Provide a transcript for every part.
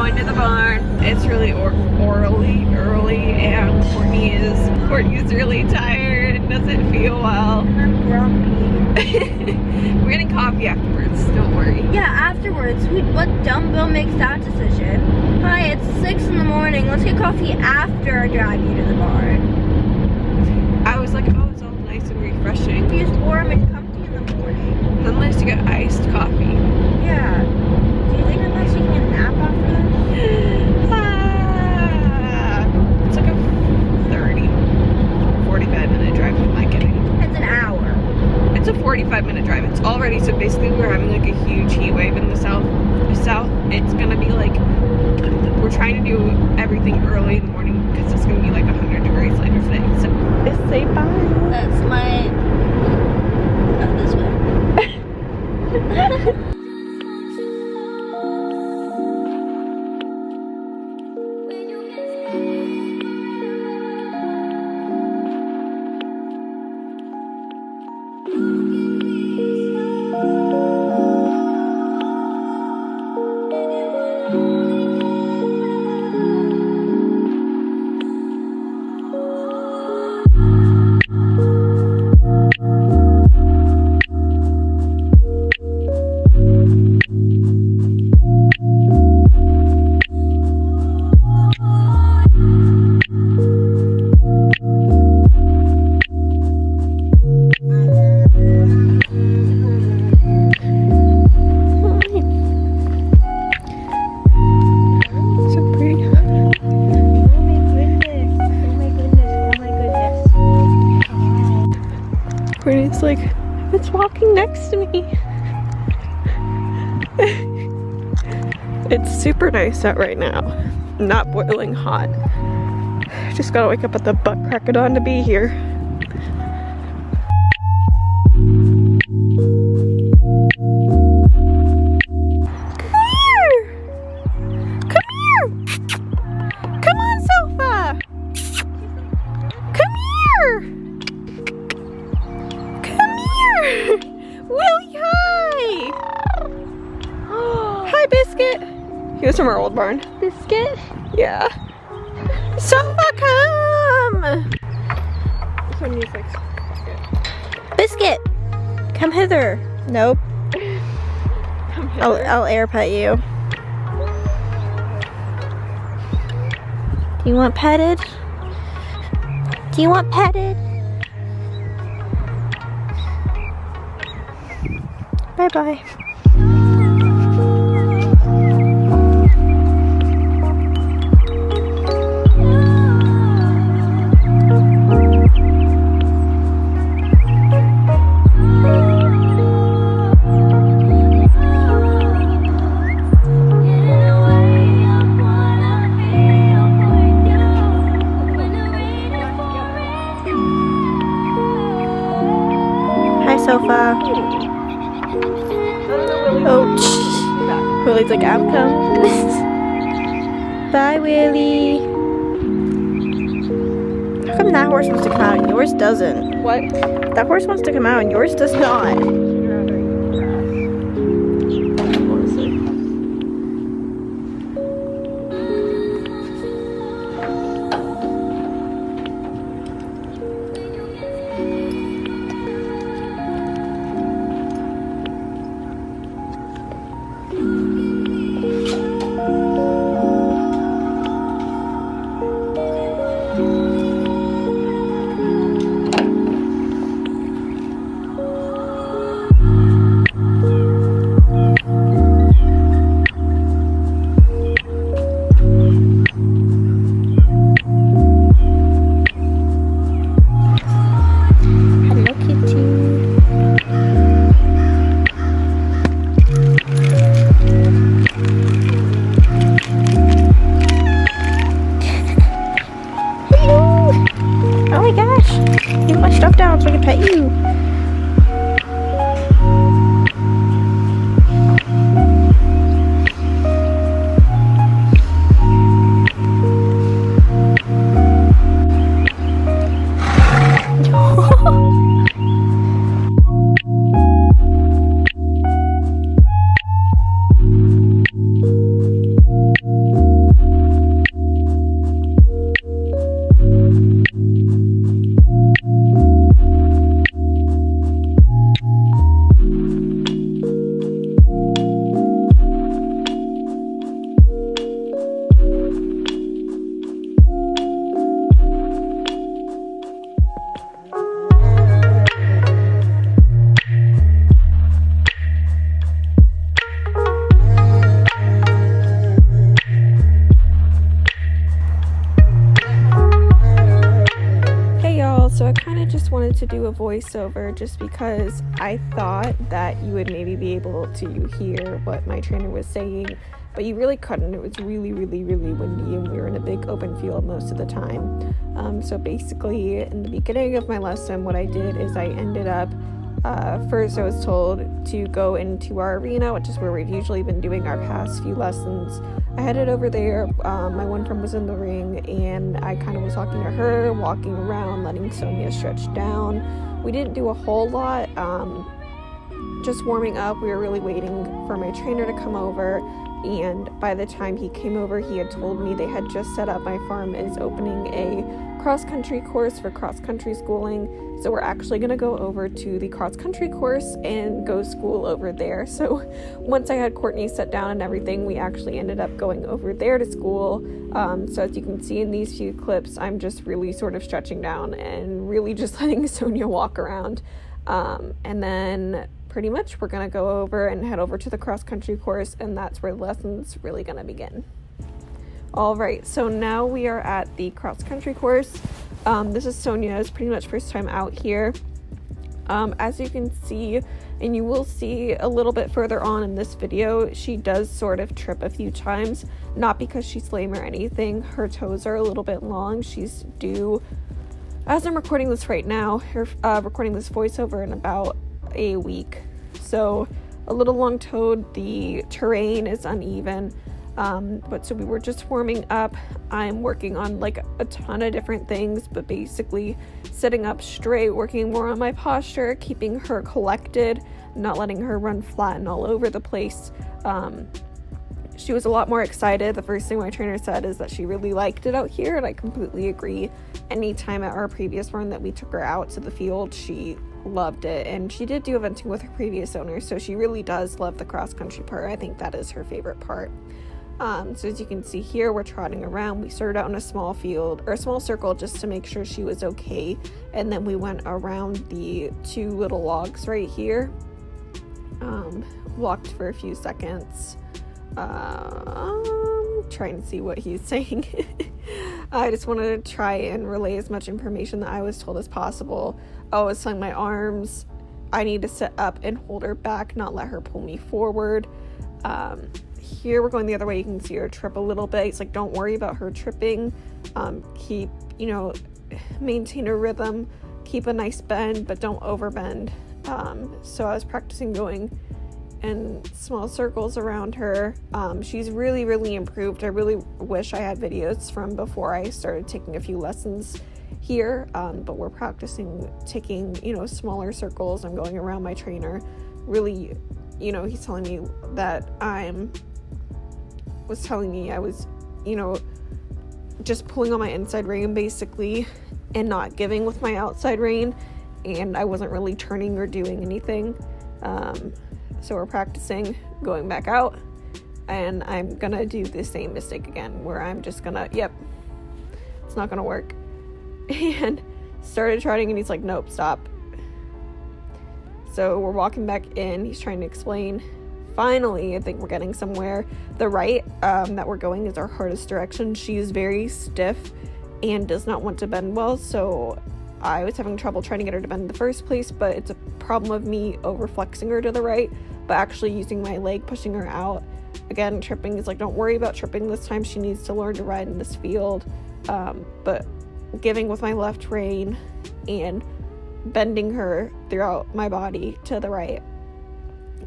going to the barn. It's really early, and Courtney's really tired and doesn't feel well. I'm grumpy. We're getting coffee afterwards, don't worry. Yeah, afterwards. What dumb Bill makes that decision? Hi, it's 6 in the morning. Let's get coffee after I drive you to the barn. I was like, oh, it's all nice and refreshing. It's warm and comfy in the morning. Unless you get iced coffee. Yeah. Do you think I'm not taking a nap after this? It's like a 45-minute drive. What am I getting? It's an hour. It's a 45-minute drive. It's already, so basically we're having like a huge heat wave in the south. It's gonna be like, we're trying to do everything early in the morning because it's gonna be like 100 degrees later today. So just say bye. That's my... Not this way. Courtney's like, it's walking next to me. It's super nice out right now. Not boiling hot. Just gotta wake up at the butt crack of dawn to be here. Come on, Sofa! Come here! Come here! Willie, hi! Hi, Biscuit! He was from our old barn. Biscuit? Yeah. Sofa, come! This one needs like Biscuit! Come hither. Nope. come here. I'll air pet you. Do you want petted? Do you want petted? Bye-bye. Hi, Sofa. Oh, Willie's like, I'm coming. Bye, Willie. How come that horse wants to come out and yours doesn't? What? That horse wants to come out and yours does not. Get my stuff down so I can pet you. just wanted to do a voiceover just because I thought that you would maybe be able to hear what my trainer was saying, but you really couldn't. It was really, really, really windy, and we were in a big open field most of the time. So basically, in the beginning of my lesson, what I did is I ended up, first I was told to go into our arena, which is where we've usually been doing our past few lessons. I headed over there. My one friend was in the ring, and I kind of was talking to her, walking around, letting Sonja stretch down. We didn't do a whole lot, just warming up. We were really waiting for my trainer to come over, and by the time he came over, he had told me they had just set up, my farm is opening a cross-country course for cross-country schooling, so we're actually going to go over to the cross-country course and go school over there. So once I had Courtney set down and everything, we actually ended up going over there to school. So as you can see in these few clips, I'm just really sort of stretching down and really just letting Sonja walk around, and then pretty much we're going to go over and head over to the cross-country course, and that's where the lesson's really going to begin. Alright, so now we are at the cross-country course. This is Sonja's pretty much first time out here. As you can see, and you will see a little bit further on in this video, she does sort of trip a few times, not because she's lame or anything. Her toes are a little bit long. She's due, as I'm recording this right now, recording this voiceover in about a week. So a little long-toed, the terrain is uneven. But so we were just warming up. I'm working on like a ton of different things, but basically sitting up straight, working more on my posture, keeping her collected, not letting her run flat and all over the place. She was a lot more excited. The first thing my trainer said is that she really liked it out here, and I completely agree. Anytime at our previous run that we took her out to the field, she loved it, and she did do eventing with her previous owner, so she really does love the cross-country part. I think that is her favorite part. So as you can see here, we're trotting around. We started out in a small field, or a small circle, just to make sure she was okay, and then we went around the two little logs right here. Walked for a few seconds, trying to see what he's saying. I just wanted to try and relay as much information that I was told as possible. I was telling my arms, I need to sit up and hold her back, not let her pull me forward. Here we're going the other way. You can see her trip a little bit. It's like, don't worry about her tripping. Keep, maintain a rhythm, keep a nice bend, but don't overbend. So I was practicing going in small circles around her. She's really, really improved. I really wish I had videos from before I started taking a few lessons here, but we're practicing taking, smaller circles. I'm going around my trainer. Really, he's telling me that I was, just pulling on my inside rein basically and not giving with my outside rein, and I wasn't really turning or doing anything. So we're practicing going back out, and I'm gonna do the same mistake again where I'm just gonna, it's not gonna work. And started trotting, and he's like, nope, stop. So we're walking back in. He's trying to explain. Finally, I think we're getting somewhere. The right that we're going is our hardest direction. She is very stiff and does not want to bend well, so I was having trouble trying to get her to bend in the first place, but it's a problem of me over flexing her to the right, but actually using my leg, pushing her out. Again, tripping is like, don't worry about tripping this time. She needs to learn to ride in this field, but giving with my left rein and bending her throughout my body to the right.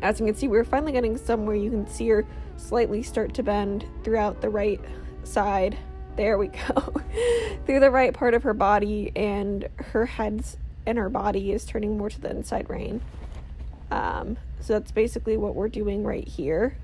As you can see, we're finally getting somewhere. You can see her slightly start to bend throughout the right side. There we go. Through the right part of her body, and her head's and her body is turning more to the inside rein. So that's basically what we're doing right here.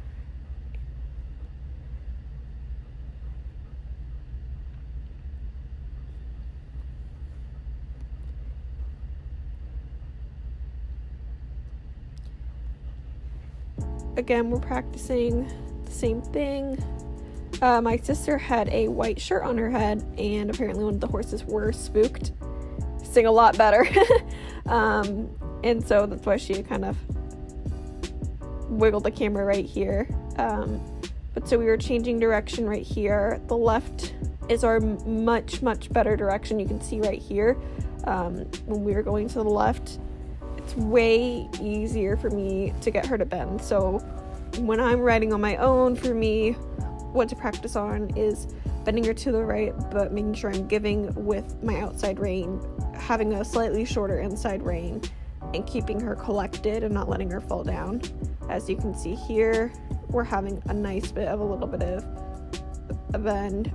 Again, we're practicing the same thing. My sister had a white shirt on her head, and apparently one of the horses were spooked. Sing a lot better. And so that's why she kind of wiggled the camera right here. But so we were changing direction right here. The left is our much better direction. You can see right here. when we were going to the left, it's way easier for me to get her to bend. So when I'm riding on my own, for me, what to practice on is bending her to the right, but making sure I'm giving with my outside rein, having a slightly shorter inside rein, and keeping her collected and not letting her fall down. As you can see here, we're having a nice bit of a little bit of a bend,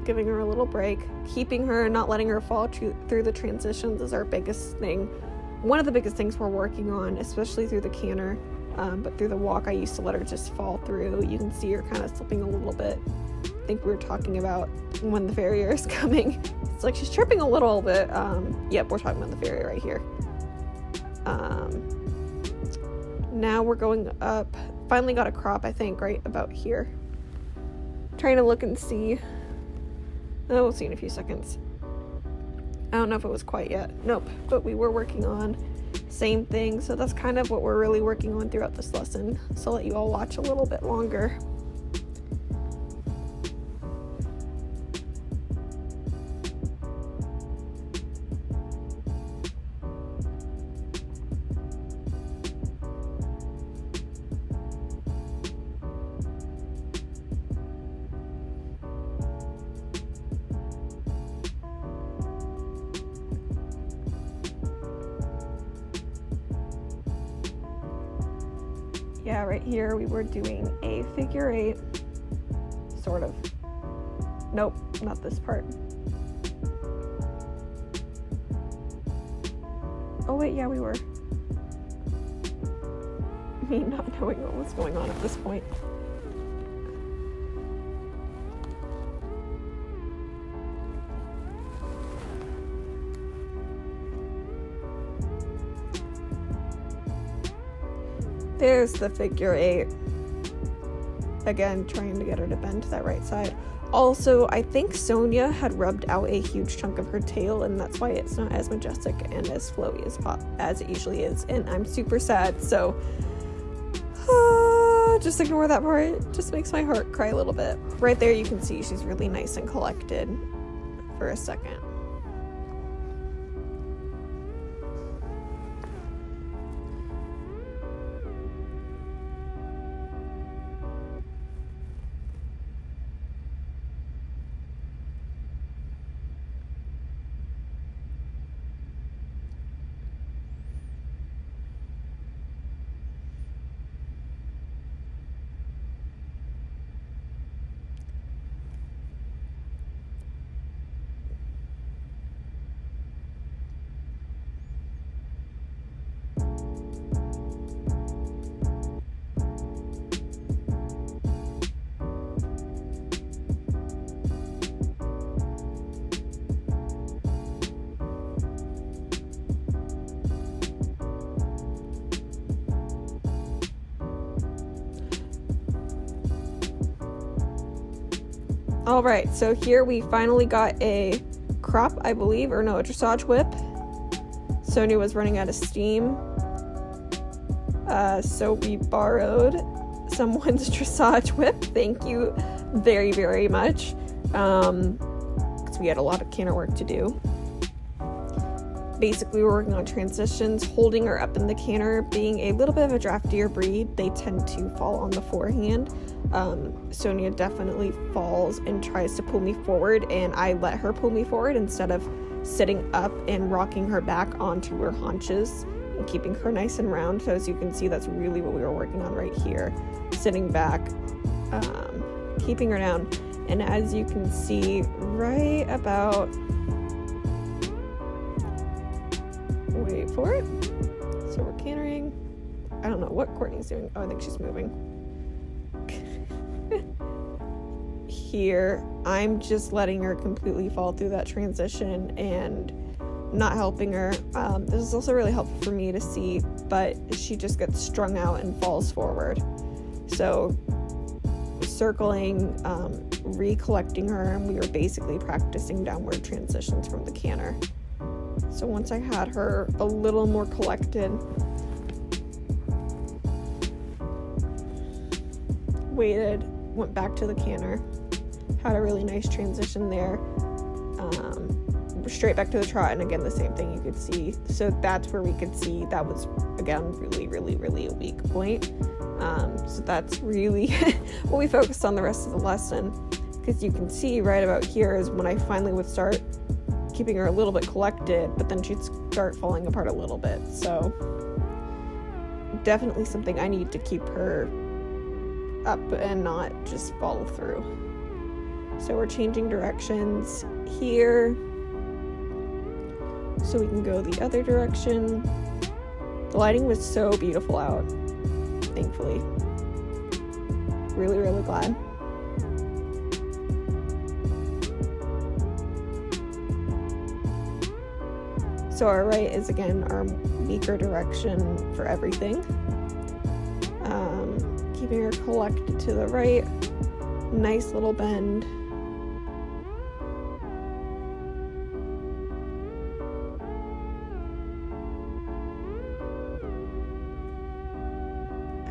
giving her a little break, keeping her and not letting her fall through the transitions is our biggest thing. One of the biggest things we're working on, especially through the canter, but through the walk, I used to let her just fall through. You can see her kind of slipping a little bit. I think we were talking about when the farrier is coming. It's like she's tripping a little bit. Yep, we're talking about the farrier right here. Now we're going up. Finally got a crop, I think, right about here. Trying to look and see. Oh, we'll see in a few seconds. I don't know if it was quite yet. Nope, but we were working on same thing. So that's kind of what we're really working on throughout this lesson. So I'll let you all watch a little bit longer. Yeah, right here we were doing a figure 8, sort of. Nope, not this part. Oh wait, yeah, we were. Me not knowing what was going on at this point. There's the figure 8. Again, trying to get her to bend to that right side. Also, I think Sonja had rubbed out a huge chunk of her tail, and that's why it's not as majestic and as flowy as it usually is. And I'm super sad, so just ignore that part. It just makes my heart cry a little bit. Right there you can see she's really nice and collected for a second. All right, so here we finally got a crop, I believe, or no, a dressage whip. Sonja was running out of steam, so we borrowed someone's dressage whip. Thank you very, very much, because we had a lot of canter work to do. Basically, we're working on transitions, holding her up in the canter. Being a little bit of a draftier breed, they tend to fall on the forehand. Sonja definitely falls and tries to pull me forward, and I let her pull me forward instead of sitting up and rocking her back onto her haunches and keeping her nice and round. So as you can see, that's really what we were working on right here. Sitting back, keeping her down. And as you can see, right about... Wait for it. So we're cantering. I don't know what Courtney's doing. Oh, I think she's moving. Here, I'm just letting her completely fall through that transition and not helping her. This is also really helpful for me to see, but she just gets strung out and falls forward. So circling, recollecting her, and we were basically practicing downward transitions from the canter. So once I had her a little more collected, waited, went back to the canter, had a really nice transition there, straight back to the trot, and again the same thing you could see. So that's where we could see that was again really a weak point. So that's really what we focused on the rest of the lesson, because you can see right about here is when I finally would start keeping her a little bit collected, but then she'd start falling apart a little bit. So definitely something I need to keep her up and not just follow through. So we're changing directions here so we can go the other direction. The lighting was so beautiful out, thankfully. Really glad. So our right is again our weaker direction for everything. Keeping her collected to the right. Nice little bend.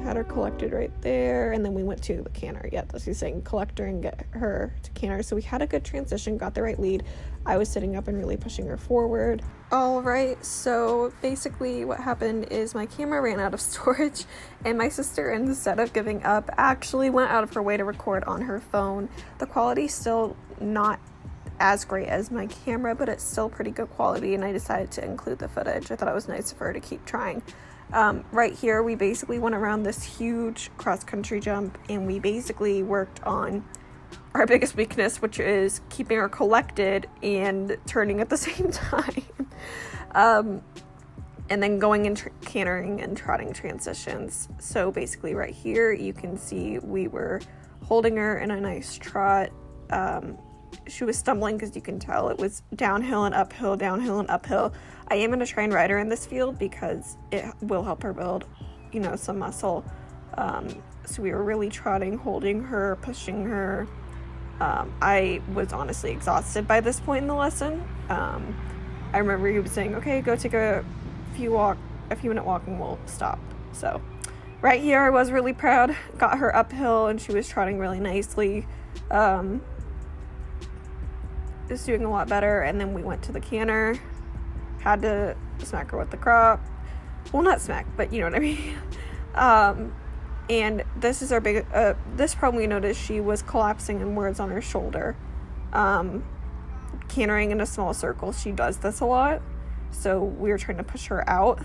Had her collected right there, and then we went to the canter. Yeah, that's what he's saying, collect her and get her to canter. So we had a good transition, got the right lead. I was sitting up and really pushing her forward. All right, so basically what happened is my camera ran out of storage, and my sister, instead of giving up, actually went out of her way to record on her phone. The quality's still not as great as my camera, but it's still pretty good quality, and I decided to include the footage. I thought it was nice of her to keep trying. Right here, we basically went around this huge cross-country jump, and we basically worked on our biggest weakness, which is keeping her collected and turning at the same time. And then going and cantering and trotting transitions. So basically right here, you can see we were holding her in a nice trot. She was stumbling because you can tell it was downhill and uphill, downhill and uphill. I am going to try and ride her in this field because it will help her build, some muscle. So we were really trotting, holding her, pushing her. I was honestly exhausted by this point in the lesson. I remember he was saying, okay, go take a few minute walk and we'll stop. So right here, I was really proud. Got her uphill and she was trotting really nicely. Is doing a lot better. And then we went to the canter. Had to smack her with the crop. Well, not smack, but you know what I mean. And this is our big, this problem we noticed, she was collapsing inwards on her shoulder. Cantering in a small circle, she does this a lot. So we were trying to push her out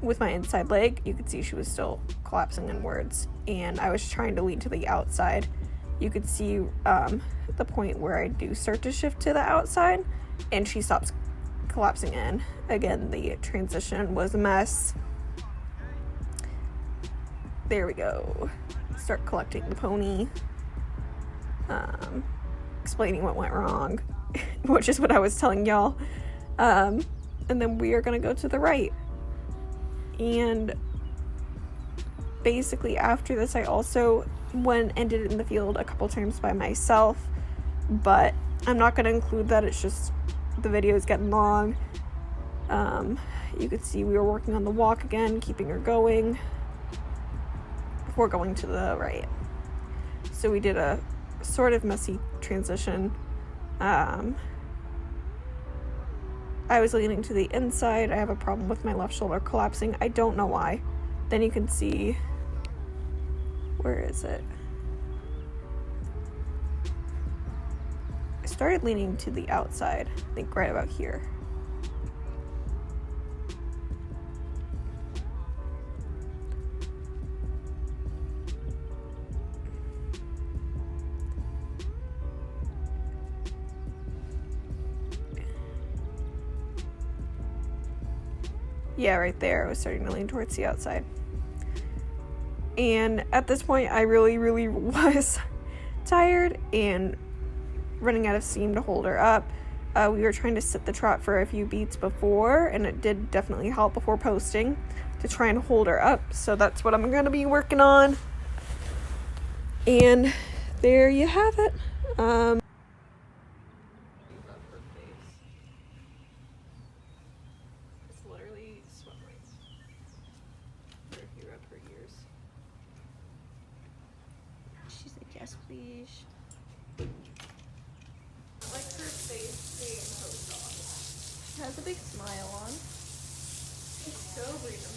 with my inside leg. You could see she was still collapsing inwards. And I was trying to lean to the outside. You could see the point where I do start to shift to the outside, and she stops collapsing in. Again, the transition was a mess. There we go. Start collecting the pony. Explaining what went wrong, which is what I was telling y'all. And then we are going to go to the right. And basically after this, I also went and did it in the field a couple times by myself, but I'm not going to include that. It's just the video is getting long. You could see we were working on the walk again, keeping her going before going to the right. So we did a sort of messy transition. I was leaning to the inside. I have a problem with my left shoulder collapsing. I don't know why. Then you can see, where is it? I started leaning to the outside, I think right about here. Yeah, right there. I was starting to lean towards the outside. And at this point, I really was tired and running out of steam to hold her up. We were trying to sit the trot for a few beats before, and it did definitely help before posting to try and hold her up. So that's what I'm going to be working on. And there you have it. She's like, yes, please. has a big smile on. She's so reasonable.